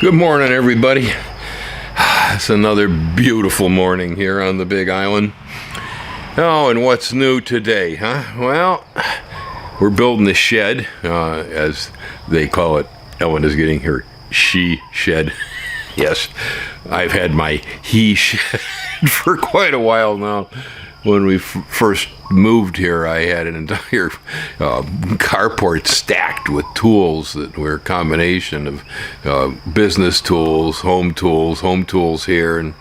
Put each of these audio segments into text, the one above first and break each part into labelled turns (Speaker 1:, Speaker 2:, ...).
Speaker 1: Good morning, everybody. It's another beautiful morning here on the Big Island. Oh, and what's new today, huh? Well, we're building a shed, as they call it. Ellen is getting her she shed. Yes, I've had my he shed for quite a while now. When we first moved here, I had an entire carport stacked with tools that were a combination of business tools, home tools here, and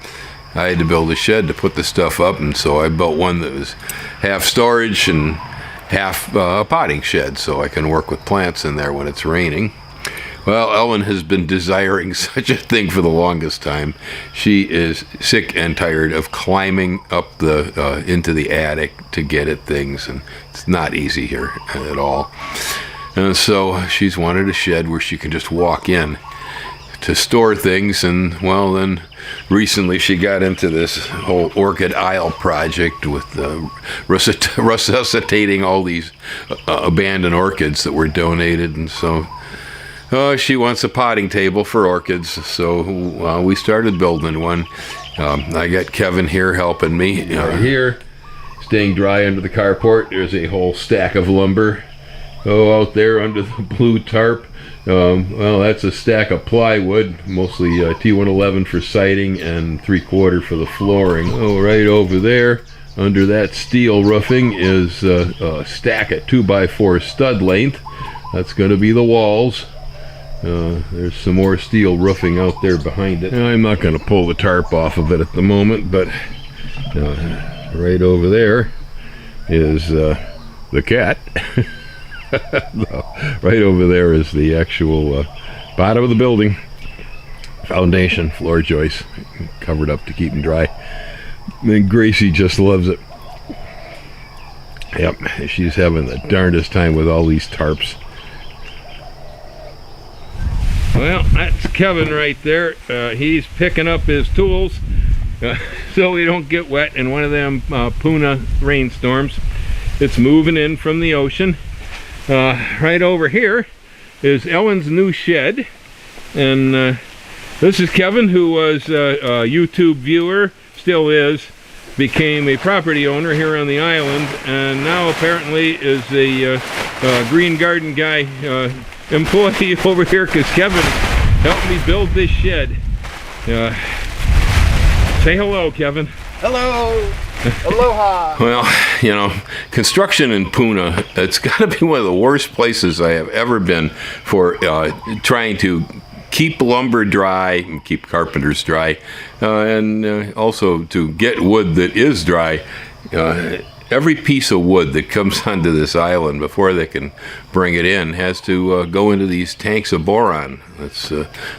Speaker 1: I had to build a shed to put the stuff up, and so I built one that was half storage and half a potting shed, so I can work with plants in there when it's raining. Well, Ellen has been desiring such a thing for the longest time. She is sick and tired of climbing up into the attic to get at things, and it's not easy here at all. And so she's wanted a shed where she can just walk in to store things, and well, then recently she got into this whole orchid aisle project with resuscitating all these abandoned orchids that were donated, and so she wants a potting table for orchids, so we started building one. I got Kevin here helping me. Here, staying dry under the carport, there's a whole stack of lumber. Out there under the blue tarp, well, that's a stack of plywood, mostly T111 for siding and 3/4 for the flooring. Right over there, under that steel roofing, is a stack at 2x4 stud length. That's going to be the walls. There's some more steel roofing out there behind it. I'm not going to pull the tarp off of it at the moment, but right over there is the cat. Right over there is the actual bottom of the building. Foundation, floor joists, covered up to keep them dry. And Gracie just loves it. Yep, she's having the darndest time with all these tarps. Well, that's Kevin right there. He's picking up his tools so we don't get wet in one of them Puna rainstorms. It's moving in from the ocean. Right over here is Ellen's new shed. And this is Kevin, who was a YouTube viewer, still is, became a property owner here on the island, and now apparently is a green garden guy employee over here, because Kevin helped me build this shed. Say hello, Kevin.
Speaker 2: Hello. Aloha.
Speaker 1: Well, construction in Puna, it's got to be one of the worst places I have ever been for trying to keep lumber dry and keep carpenters dry, and also to get wood that is dry. Every piece of wood that comes onto this island before they can bring it in has to go into these tanks of boron.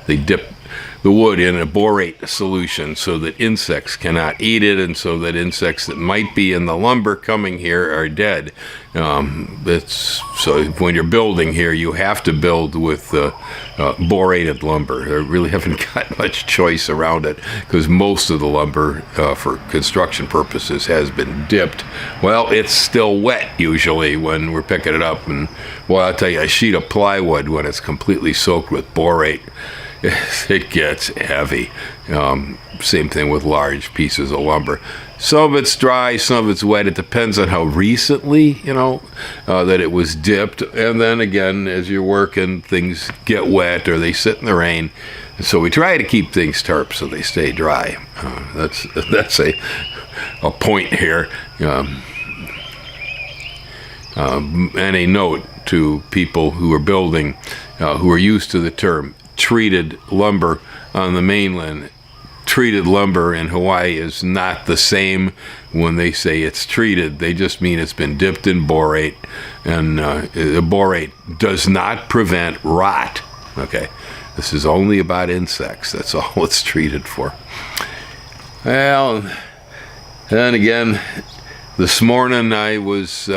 Speaker 1: They dip the wood in a borate solution so that insects cannot eat it, and so that insects that might be in the lumber coming here are dead. So when you're building here, you have to build with borated lumber. They really haven't got much choice around it, because most of the lumber for construction purposes has been dipped. Well, it's still wet usually when we're picking it up, and well, I'll tell you, a sheet of plywood, when it's completely soaked with borate, it gets heavy. Same thing with large pieces of lumber. Some of it's dry, some of it's wet. It depends on how recently, that it was dipped. And then again, as you're working, things get wet or they sit in the rain. So we try to keep things tarp so they stay dry. That's a point here. And a note to people who are building, who are used to the term treated lumber on the mainland. Treated lumber in Hawaii is not the same when they say it's treated. They just mean it's been dipped in borate, and the borate does not prevent rot. Okay, this is only about insects. That's all it's treated for. Well, then again, this morning I was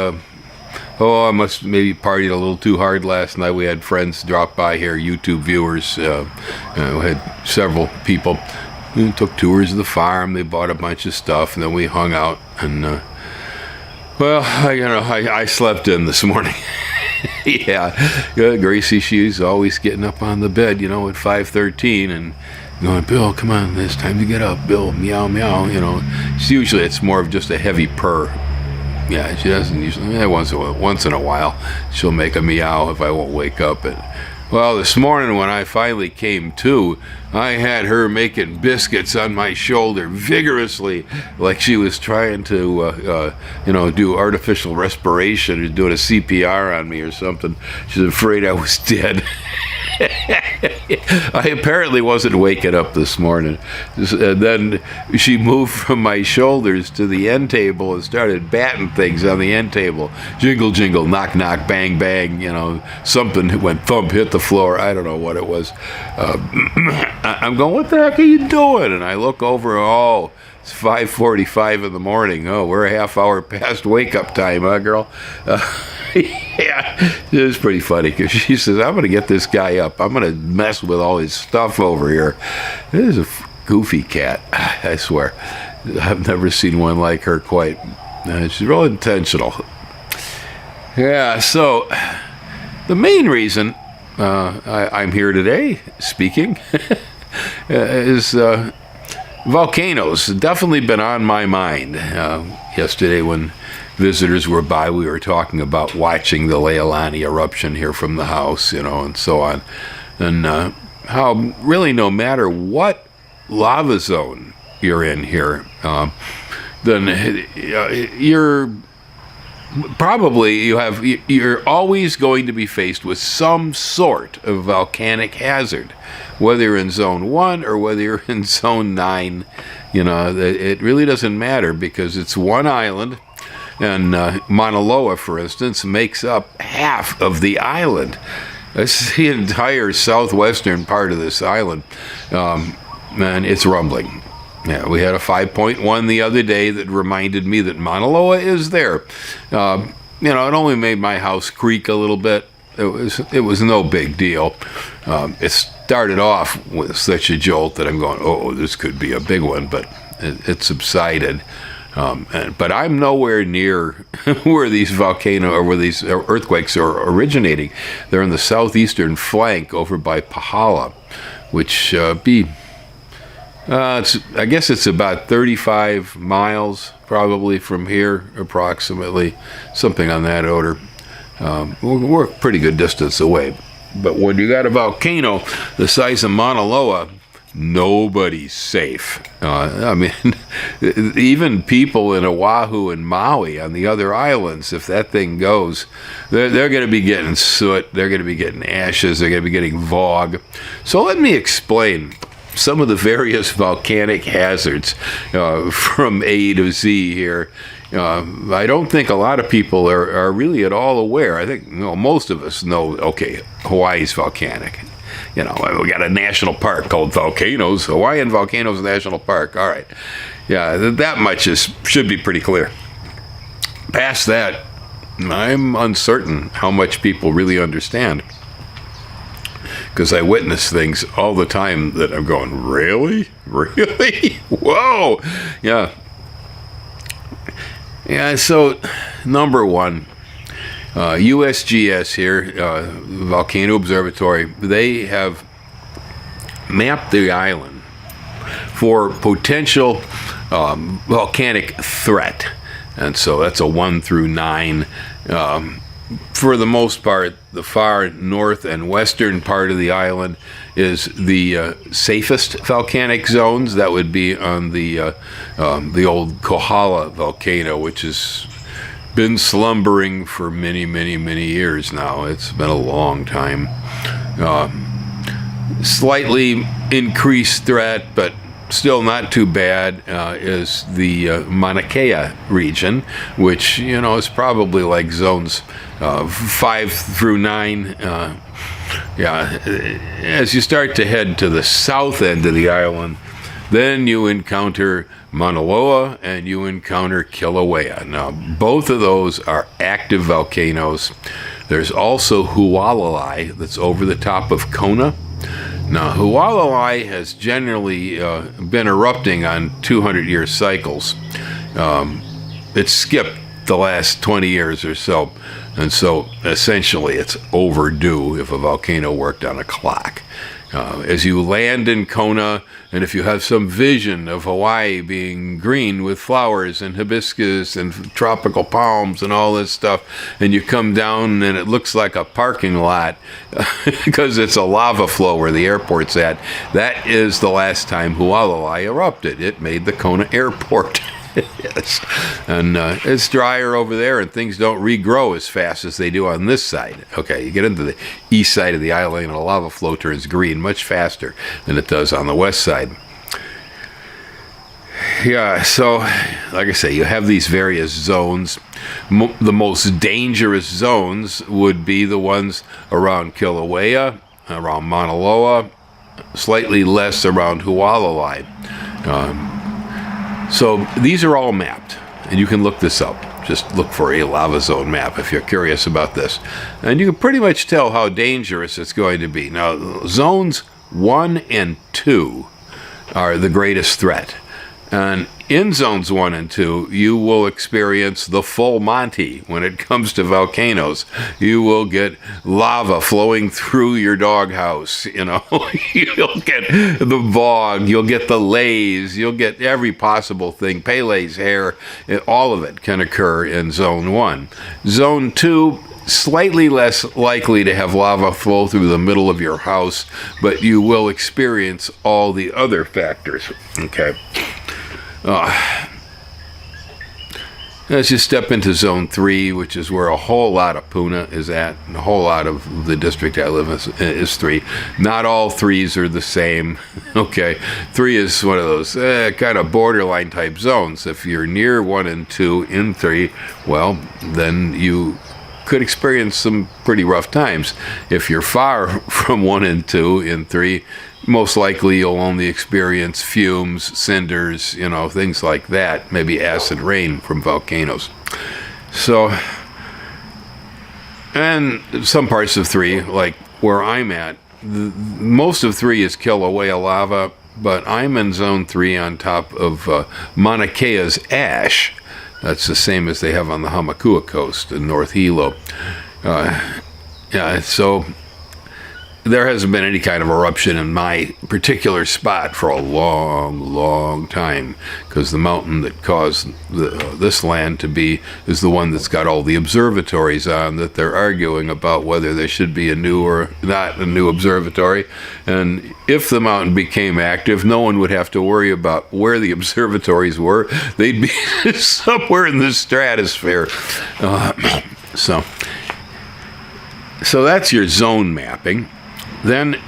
Speaker 1: I must maybe partied a little too hard last night. We had friends drop by here, YouTube viewers. We had several people. We took tours of the farm. They bought a bunch of stuff, and then we hung out. And I slept in this morning. Yeah, Gracie, she's always getting up on the bed, at 5:13 and going, Bill, come on, it's time to get up. Bill, meow, meow, Usually it's more of just a heavy purr. Yeah, she doesn't usually, once in a while, she'll make a meow if I won't wake up. Well, this morning when I finally came to, I had her making biscuits on my shoulder vigorously, like she was trying to, do artificial respiration or doing a CPR on me or something. She's afraid I was dead. I apparently wasn't waking up this morning. And then she moved from my shoulders to the end table and started batting things on the end table. Jingle, jingle, knock, knock, bang, bang, something went thump, hit the floor. I don't know what it was. I'm going, what the heck are you doing? And I look over, it's 5:45 in the morning. Oh, we're a half hour past wake-up time, huh, girl? Yeah, it was pretty funny because she says, I'm going to get this guy up. I'm going to mess with all his stuff over here. This is a goofy cat, I swear. I've never seen one like her quite. She's real intentional. Yeah, so the main reason I'm here today speaking is volcanoes. Definitely been on my mind. Yesterday when visitors were by, we were talking about watching the Leilani eruption here from the house, and so on. And how really no matter what lava zone you're in here, then you're always going to be faced with some sort of volcanic hazard, whether you're in zone 1 or whether you're in zone 9. It really doesn't matter because it's one island. And Mauna Loa, for instance, makes up half of the island. That's the entire southwestern part of this island. And it's rumbling. Yeah, we had a 5.1 the other day that reminded me that Mauna Loa is there. It only made my house creak a little bit. It was no big deal. It started off with such a jolt that I'm going, this could be a big one, but it subsided. But I'm nowhere near where these earthquakes are originating. They're in the southeastern flank over by Pahala, which I guess it's about 35 miles probably from here, approximately, something on that order. We're a pretty good distance away. But when you got a volcano the size of Mauna Loa, nobody's safe. Even people in Oahu and Maui on the other islands, if that thing goes, they're going to be getting soot, they're going to be getting ashes, they're going to be getting vog. So let me explain some of the various volcanic hazards from A to Z here. I don't think a lot of people are really at all aware. I think most of us know, okay, Hawaii's volcanic. We got a national park called Volcanoes, Hawaiian Volcanoes National Park. All right. Yeah, that much should be pretty clear. Past that, I'm uncertain how much people really understand. Because I witness things all the time that I'm going, really? Really? Whoa! Yeah. Yeah, so number one, USGS here, Volcano Observatory, they have mapped the island for potential volcanic threat. And so that's a 1 through 9. For the most part, the far north and western part of the island is the safest volcanic zones. That would be on the old Kohala volcano, which has been slumbering for many, many, many years now. It's been a long time. Slightly increased threat, but still not too bad, is the Mauna Kea region, which, is probably like zones 5 through 9. As you start to head to the south end of the island, then you encounter Mauna Loa and you encounter Kilauea. Now, both of those are active volcanoes. There's also Hualalai that's over the top of Kona. Now, Hualalai has generally been erupting on 200-year cycles. It's skipped the last 20 years or so. And so essentially it's overdue if a volcano worked on a clock. As you land in Kona, and if you have some vision of Hawaii being green with flowers and hibiscus and tropical palms and all this stuff, and you come down and it looks like a parking lot because it's a lava flow where the airport's at, that is the last time Hualalai erupted. It made the Kona airport. Yes. And it's drier over there, and things don't regrow as fast as they do on this side. Okay, you get into the east side of the island, and a lava flow turns green much faster than it does on the west side. Yeah, so like I say, you have these various zones. The most dangerous zones would be the ones around Kilauea, around Mauna Loa, slightly less around Hualalai. So these are all mapped, and you can look this up. Just look for a lava zone map if you're curious about this. And you can pretty much tell how dangerous it's going to be. Now, zones 1 and 2 are the greatest threat. And in zones 1 and 2, you will experience the full Monty when it comes to volcanoes. You will get lava flowing through your doghouse, you know. You'll get the bog, you'll get the lays, you'll get every possible thing. Pele's hair, all of it can occur in zone 1. Zone 2, slightly less likely to have lava flow through the middle of your house, but you will experience all the other factors, okay? Let's just step into zone 3, which is where a whole lot of Puna is at, and a whole lot of the district I live in is 3. Not all 3s are the same. Okay, 3 is one of those kind of borderline type zones. If you're near 1 and 2 in 3, well, then you could experience some pretty rough times. If you're far from 1 and 2 in 3, most likely you'll only experience fumes, cinders, you know, things like that, maybe acid rain from volcanoes. So, and some parts of 3, like where I'm at, most of 3 is Kilauea lava, but I'm in zone 3 on top of Mauna Kea's ash. That's the same as they have on the Hamakua coast in North Hilo. Yeah, so there hasn't been any kind of eruption in my particular spot for a long, long time, because the mountain that caused this land to be is the one that's got all the observatories on that they're arguing about whether there should be a new or not a new observatory. And if the mountain became active, no one would have to worry about where the observatories were. They'd be somewhere in the stratosphere. So that's your zone mapping. Then,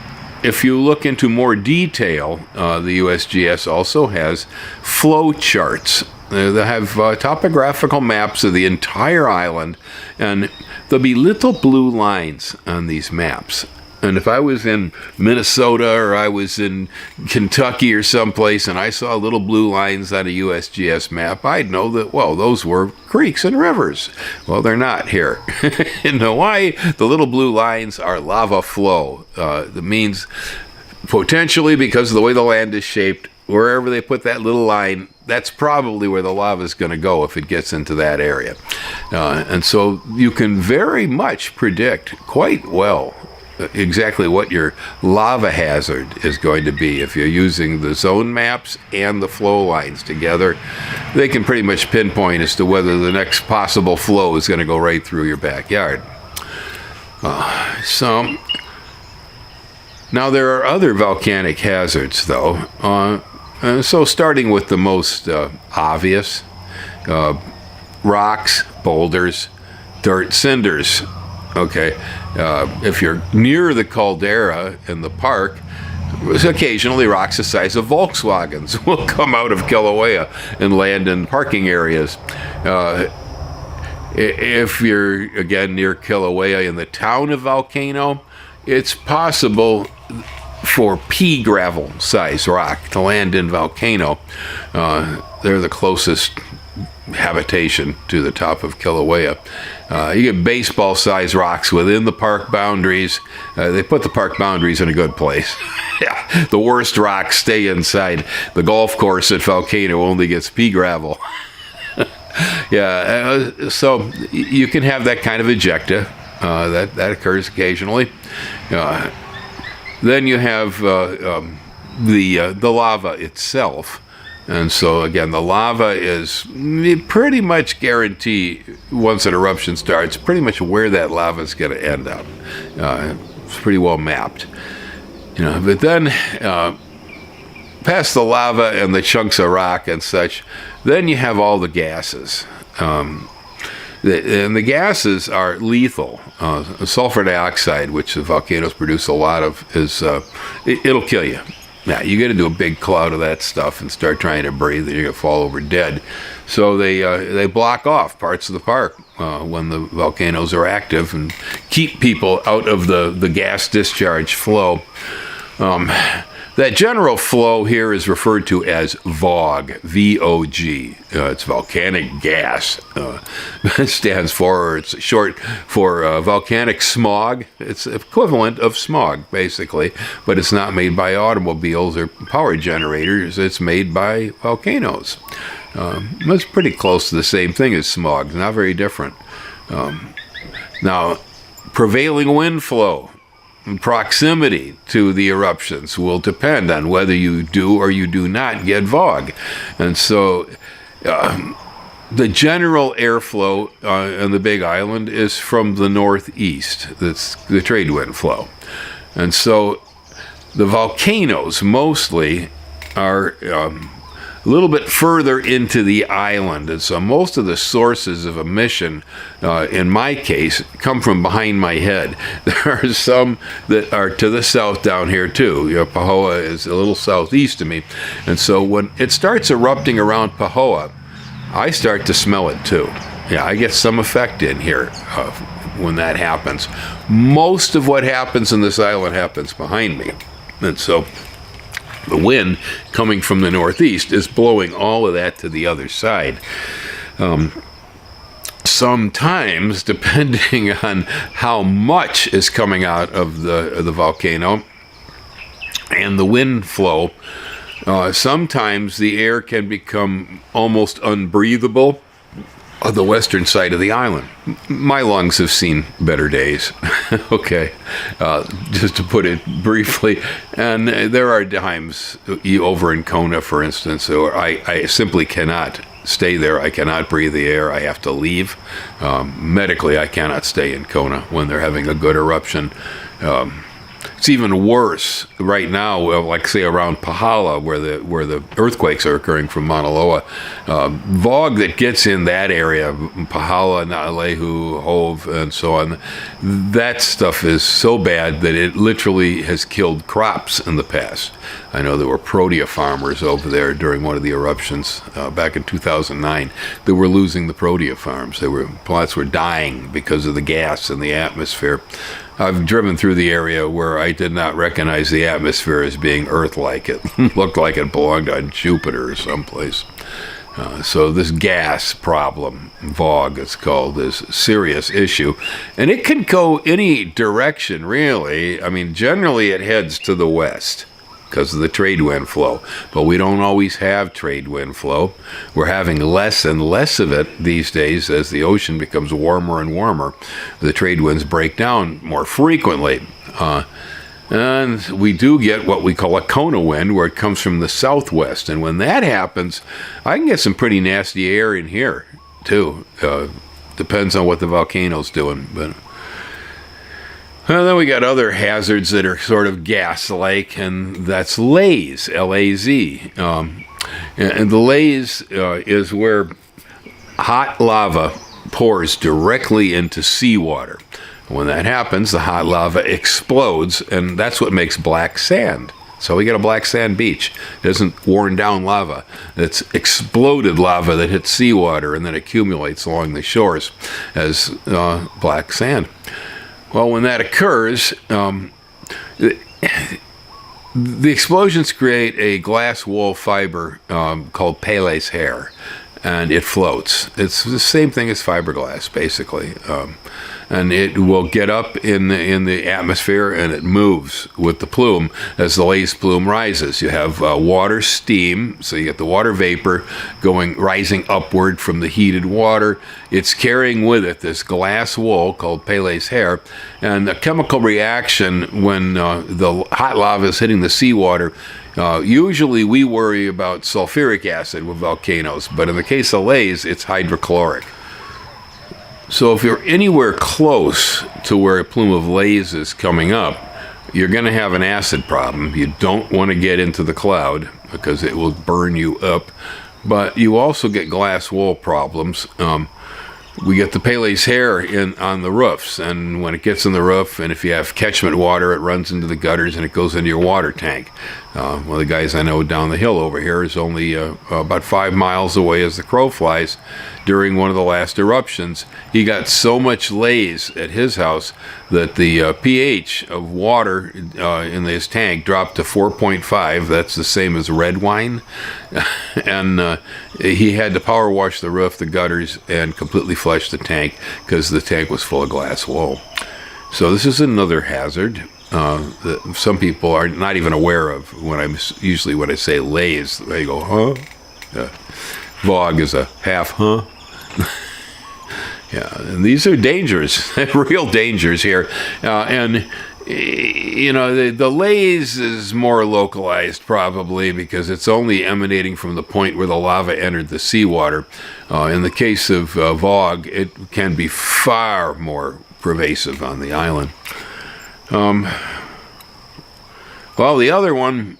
Speaker 1: if you look into more detail, the USGS also has flow charts. They have topographical maps of the entire island, and there'll be little blue lines on these maps. And if I was in Minnesota or I was in Kentucky or someplace and I saw little blue lines on a USGS map, I'd know that, well, those were creeks and rivers. Well, they're not here. In Hawaii, the little blue lines are lava flow. That means potentially, because of the way the land is shaped, wherever they put that little line, that's probably where the lava is going to go if it gets into that area. And so you can very much predict quite well exactly what your lava hazard is going to be. If you're using the zone maps and the flow lines together, they can pretty much pinpoint as to whether the next possible flow is going to go right through your backyard. So now there are other volcanic hazards, though. So starting with the most obvious, rocks, boulders, dirt, cinders. Okay, if you're near the caldera in the park, occasionally rocks the size of Volkswagens will come out of Kilauea and land in parking areas. If you're, again, near Kilauea in the town of Volcano, it's possible for pea gravel size rock to land in Volcano. They're the closest habitation to the top of Kilauea. You get baseball-sized rocks within the park boundaries. They put the park boundaries in a good place. Yeah, the worst rocks stay inside. The golf course at Volcano only gets pea gravel. So you can have that kind of ejecta. That occurs occasionally. Then you have the lava itself. And so, again, the lava is pretty much guaranteed, once an eruption starts, pretty much where that lava is going to end up. It's pretty well mapped. But then, past the lava and the chunks of rock and such, then you have all the gases. And the gases are lethal. Sulfur dioxide, which the volcanoes produce a lot of, it'll kill you. Now, you got to do a big cloud of that stuff and start trying to breathe, and you're going to fall over dead. So they block off parts of the park when the volcanoes are active and keep people out of the gas discharge flow. That general flow here is referred to as VOG, V-O-G. It's volcanic gas. It stands for, or it's short for volcanic smog. It's equivalent of smog, basically, but it's not made by automobiles or power generators. It's made by volcanoes. It's pretty close to the same thing as smog, not very different. Now, prevailing wind flow, proximity to the eruptions will depend on whether you do or you do not get VOG. And so the general airflow on the Big Island is from the northeast. That's the trade wind flow. And so the volcanoes mostly are a little bit further into the island, and so most of the sources of emission, in my case, come from behind my head. There are some that are to the south down here too. Pahoa is a little southeast of me, and so when it starts erupting around Pahoa, I start to smell it too. Yeah, I get some effect in here when that happens. Most of what happens in this island happens behind me, and so the wind coming from the northeast is blowing all of that to the other side. Sometimes, depending on how much is coming out of the volcano and the wind flow, sometimes the air can become almost unbreathable on the western side of the island. My lungs have seen better days. Okay, just to put it briefly. And there are times over in Kona, for instance, where I simply cannot stay there. I cannot breathe the air. I have to leave. Medically, I cannot stay in Kona when they're having a good eruption. It's even worse right now, like say around Pahala, where the earthquakes are occurring from Mauna Loa. VOG that gets in that area, Pahala, Naalehu, Hove, and so on, that stuff is so bad that it literally has killed crops in the past. I know there were protea farmers over there during one of the eruptions back in 2009 that were losing the protea farms. Plots were dying because of the gas in the atmosphere. I've driven through the area where I did not recognize the atmosphere as being Earth-like. It looked like it belonged on Jupiter or someplace. So this gas problem, VOG it's called, is a serious issue. And it can go any direction, really. I mean, generally it heads to the west because of the trade wind flow. But we don't always have trade wind flow. We're having less and less of it these days as the ocean becomes warmer and warmer. The trade winds break down more frequently. And we do get what we call a Kona wind, where it comes from the southwest. And when that happens, I can get some pretty nasty air in here, too. Depends on what the volcano's doing, but... And then we got other hazards that are sort of gas-like, and that's laze, L-A-Z. And the laze is where hot lava pours directly into seawater. When that happens, the hot lava explodes, and that's what makes black sand. So we get a black sand beach. It isn't worn down lava. It's exploded lava that hits seawater and then accumulates along the shores as black sand. Well, when that occurs, the explosions create a glass wool fiber called Pele's hair, and it floats. It's the same thing as fiberglass, basically. and it will get up in the atmosphere, and it moves with the plume as the lace plume rises. You have water steam, so you get the water vapor rising upward from the heated water. It's carrying with it this glass wool called Pele's hair, and a chemical reaction when the hot lava is hitting the seawater. Usually we worry about sulfuric acid with volcanoes, but in the case of Lay's, it's hydrochloric. So if you're anywhere close to where a plume of Lay's is coming up, you're going to have an acid problem. You don't want to get into the cloud because it will burn you up. But you also get glass wool problems. We get the Pele's hair on the roofs, and when it gets in the roof, and if you have catchment water, it runs into the gutters and it goes into your water tank. One of the guys I know down the hill over here is only about 5 miles away as the crow flies. During one of the last eruptions, he got so much Lay's at his house that the pH of water in his tank dropped to 4.5. That's the same as red wine. And he had to power wash the roof, the gutters, and completely flush the tank because the tank was full of glass wool. So this is another hazard that some people are not even aware of. When I say Lay's, they go, huh? Vog is a half, huh? Yeah, and these are dangers, real dangers here. And you know, the Lay's is more localized probably because it's only emanating from the point where the lava entered the seawater. In the case of Vog, it can be far more pervasive on the island. Well, the other one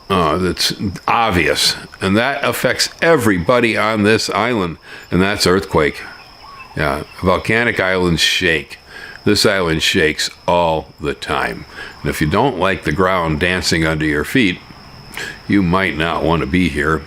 Speaker 1: that's obvious, and that affects everybody on this island, and that's earthquake. Yeah, volcanic islands shake. This island shakes all the time. And if you don't like the ground dancing under your feet, you might not want to be here.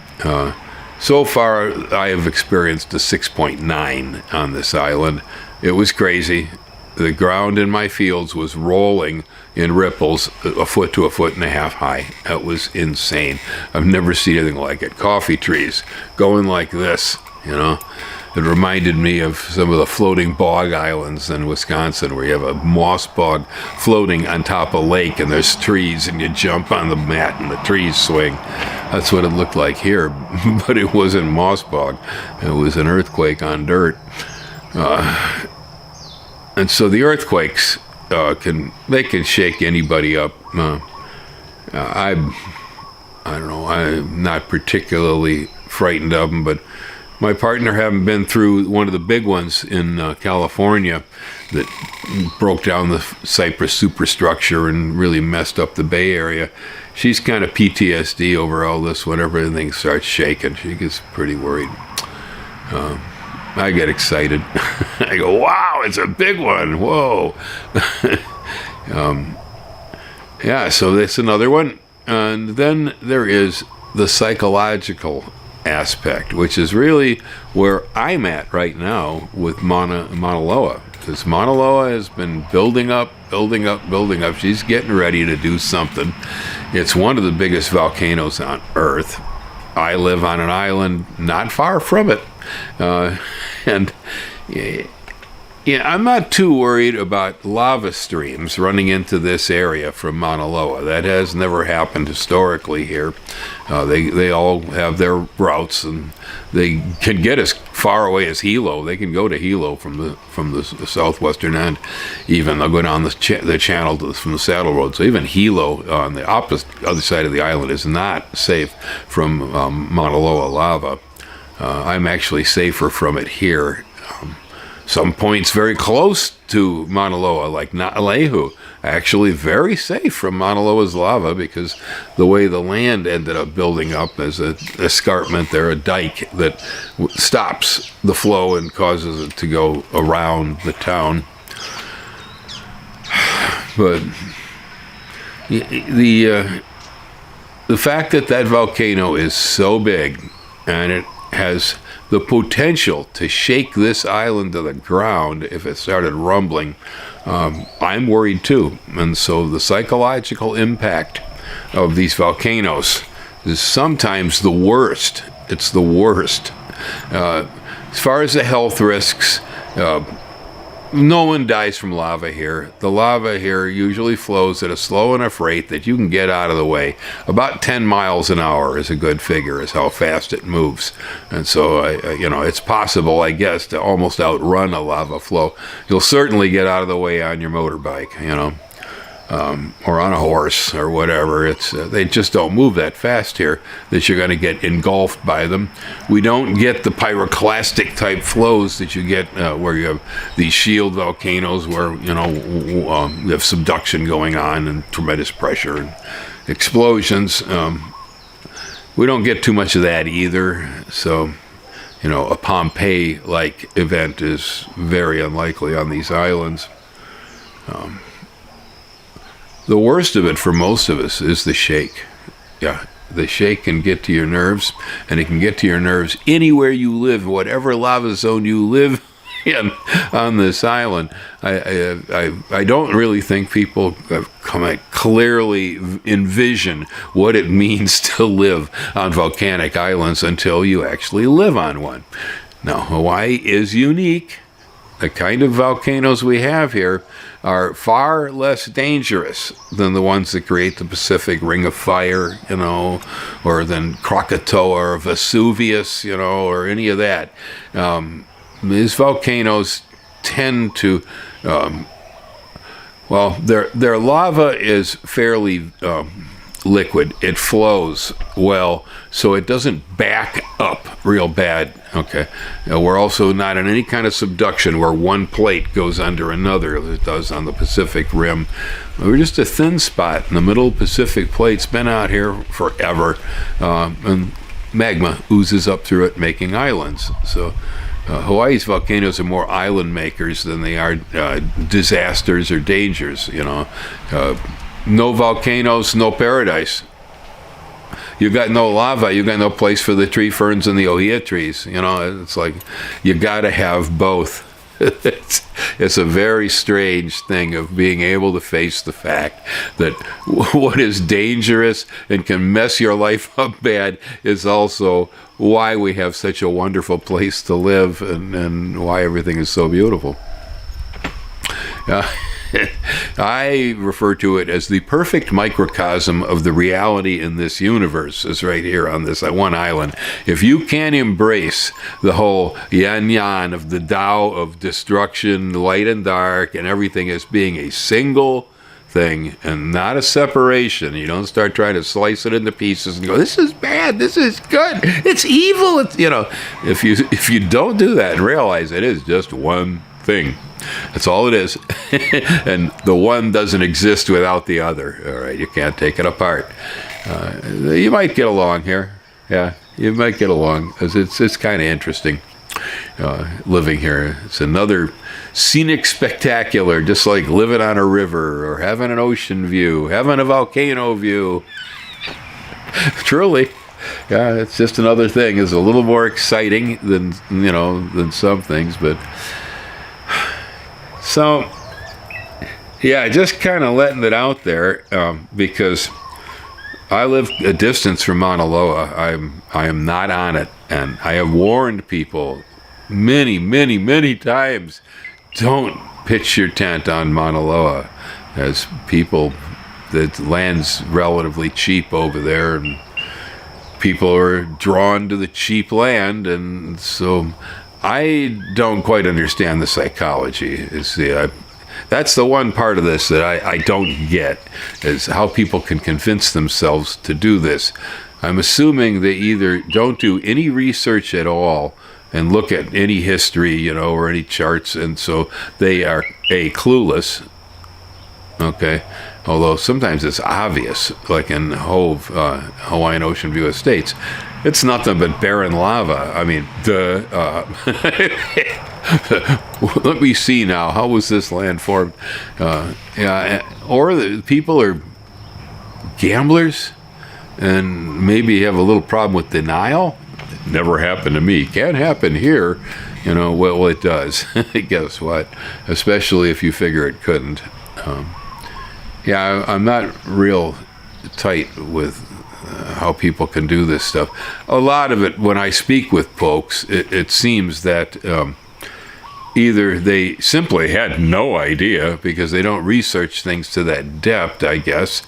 Speaker 1: So far, I have experienced a 6.9 on this island. It was crazy. The ground in my fields was rolling in ripples 1 foot to 1.5 foot high. It was insane. I've never seen anything like it. Coffee trees going like this, you know. It reminded me of some of the floating bog islands in Wisconsin where you have a moss bog floating on top of a lake and there's trees and you jump on the mat and the trees swing. That's what it looked like here, but it wasn't moss bog. It was an earthquake on dirt. And so the earthquakes can shake anybody up. I don't know, I'm not particularly frightened of them, but my partner, having been through one of the big ones in California that broke down the Cypress superstructure and really messed up the Bay Area, she's kind of PTSD over all this. Whenever anything starts shaking, she gets pretty worried. I get excited. I go, wow, it's a big one. Whoa. Yeah, so that's another one. And then there is the psychological aspect, which is really where I'm at right now with Mauna Loa. Because Mauna Loa has been building up. She's getting ready to do something. It's one of the biggest volcanoes on Earth. I live on an island not far from it. And yeah, I'm not too worried about lava streams running into this area from Mauna Loa. That has never happened historically here. They all have their routes, and they can get as far away as Hilo. They can go to Hilo from the southwestern end. Even they'll go down the channel from the Saddle Road. So even Hilo on the other side of the island is not safe from Mauna Loa lava. I'm actually safer from it here. Some points very close to Mauna Loa, like Naalehu, actually very safe from Mauna Loa's lava because the way the land ended up building up as an escarpment there, a dike that stops the flow and causes it to go around the town. But the fact that volcano is so big and it has the potential to shake this island to the ground if it started rumbling, I'm worried too. And so the psychological impact of these volcanoes is sometimes the worst. It's the worst. As far as the health risks, no one dies from lava here. The lava here usually flows at a slow enough rate that you can get out of the way. About 10 miles an hour is a good figure, is how fast it moves. And so, it's possible, I guess, to almost outrun a lava flow. You'll certainly get out of the way on your motorbike, or on a horse or whatever. They just don't move that fast here that you're going to get engulfed by them. We don't get the pyroclastic type flows that you get where you have these shield volcanoes where you have subduction going on and tremendous pressure and explosions. We don't get too much of that either. So a Pompeii-like event is very unlikely on these islands. The worst of it for most of us is the shake. Yeah, the shake can get to your nerves, and it can get to your nerves anywhere you live, whatever lava zone you live in on this island. I don't really think people clearly envision what it means to live on volcanic islands until you actually live on one. Now, Hawaii is unique. The kind of volcanoes we have here are far less dangerous than the ones that create the Pacific Ring of Fire, or than Krakatoa or Vesuvius, or any of that. These volcanoes tend to, their lava is fairly liquid. It flows well, so it doesn't back up real bad. Okay. We're also not in any kind of subduction where one plate goes under another as it does on the Pacific Rim. We're just a thin spot in the middle of the Pacific Plate. It's been out here forever, and magma oozes up through it, making islands. So Hawaii's volcanoes are more island makers than they are disasters or dangers. No volcanoes, no paradise. You got no lava, you got no place for the tree ferns and the ohia trees. It's like you got to have both. It's a very strange thing of being able to face the fact that what is dangerous and can mess your life up bad is also why we have such a wonderful place to live and why everything is so beautiful. I refer to it as the perfect microcosm of the reality in this universe is right here on this one island. If you can embrace the whole yan-yan of the Tao of destruction, light and dark, and everything as being a single thing and not a separation, you don't start trying to slice it into pieces and go, this is bad, this is good, it's evil. If you don't do that and realize it is just one thing. That's all it is. And the one doesn't exist without the other. All right, you can't take it apart. You might get along here. Yeah, you might get along because it's kind of interesting living here. It's another scenic spectacular, just like living on a river or having an ocean view, having a volcano view. Truly. Yeah, it's just another thing. It's a little more exciting than some things, but so, yeah, just kind of letting it out there because I live a distance from Mauna Loa. I am not on it, and I have warned people many, many, many times, don't pitch your tent on Mauna Loa, as the land's relatively cheap over there, and people are drawn to the cheap land, and so I don't quite understand the psychology. That's the one part of this that I don't get, is how people can convince themselves to do this. I'm assuming they either don't do any research at all and look at any history, or any charts, and so they are clueless. Okay, although sometimes it's obvious, like in Hove, Hawaiian Ocean View Estates. It's nothing but barren lava. I mean, let me see now. How was this land formed? Or the people are gamblers and maybe have a little problem with denial. It never happened to me. Can't happen here. Well, it does. Guess what? Especially if you figure it couldn't. I'm not real tight with how people can do this stuff. A lot of it, when I speak with folks, it seems that either they simply had no idea because they don't research things to that depth, I guess,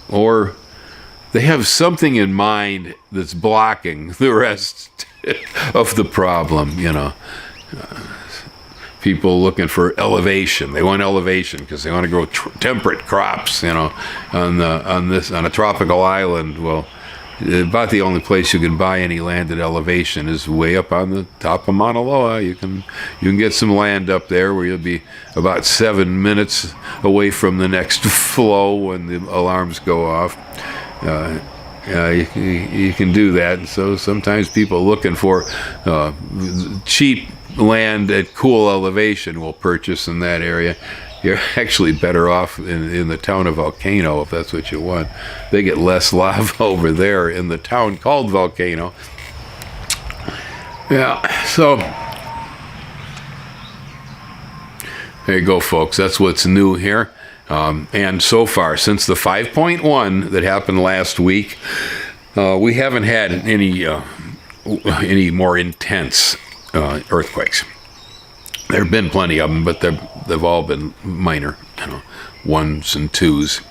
Speaker 1: or they have something in mind that's blocking the rest of the problem, you know. People looking for elevation. They want elevation because they want to grow temperate crops, you know, on a tropical island. Well, about the only place you can buy any land at elevation is way up on the top of Mauna Loa. You can get some land up there where you'll be about 7 minutes away from the next flow when the alarms go off. You can do that. And so sometimes people looking for cheap land at cool elevation will purchase in that area. You're actually better off in the town of Volcano if that's what you want. They get less lava over there in the town called Volcano. Yeah, so there you go, folks. That's what's new here. And so far, since the 5.1 that happened last week, we haven't had any more intense earthquakes. There have been plenty of them, but they've all been minor, you know, 1s and 2s.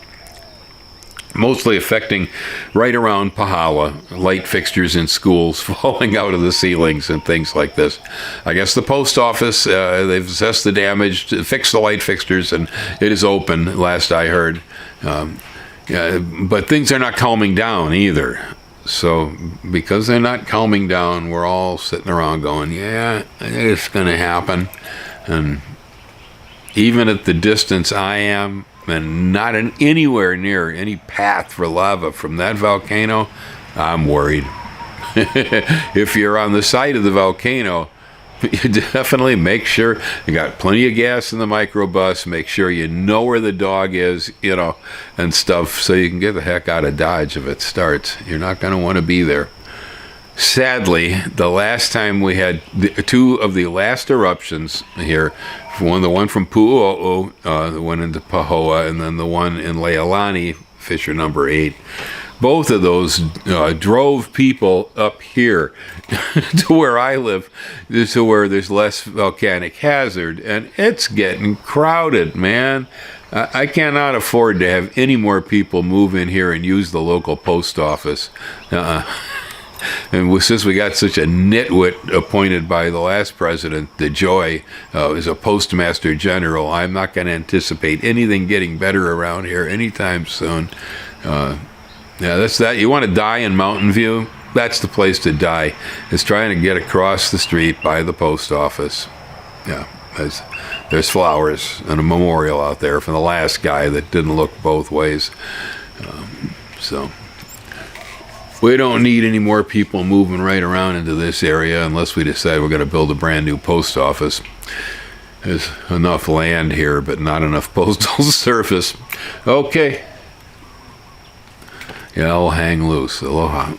Speaker 1: Mostly affecting right around Pahala, light fixtures in schools falling out of the ceilings and things like this. I guess the post office, they've assessed the damage, fixed the light fixtures, and it is open, last I heard. But things are not calming down either. So because they're not calming down, we're all sitting around going, yeah, it's going to happen. And even at the distance I am, and not anywhere near any path for lava from that volcano, I'm worried. If you're on the side of the volcano, you definitely make sure you got plenty of gas in the microbus, make sure you know where the dog is, you know, and stuff, so you can get the heck out of Dodge if it starts. You're not going to want to be there. Sadly, the last time we had two of the last eruptions here, the one from Pu'u'o, the one into Pahoa, and then the one in Leilani, fissure number 8. Both of those drove people up here to where I live, to where there's less volcanic hazard, and it's getting crowded, man. I cannot afford to have any more people move in here and use the local post office. And since we got such a nitwit appointed by the last president, DeJoy, as a postmaster general, I'm not going to anticipate anything getting better around here anytime soon. Yeah, that's that. You want to die in Mountain View? That's the place to die. Is trying to get across the street by the post office. Yeah, there's flowers and a memorial out there for the last guy that didn't look both ways. So we don't need any more people moving right around into this area unless we decide we're going to build a brand new post office. There's enough land here, but not enough postal service. Okay. Yeah, I'll hang loose. Aloha.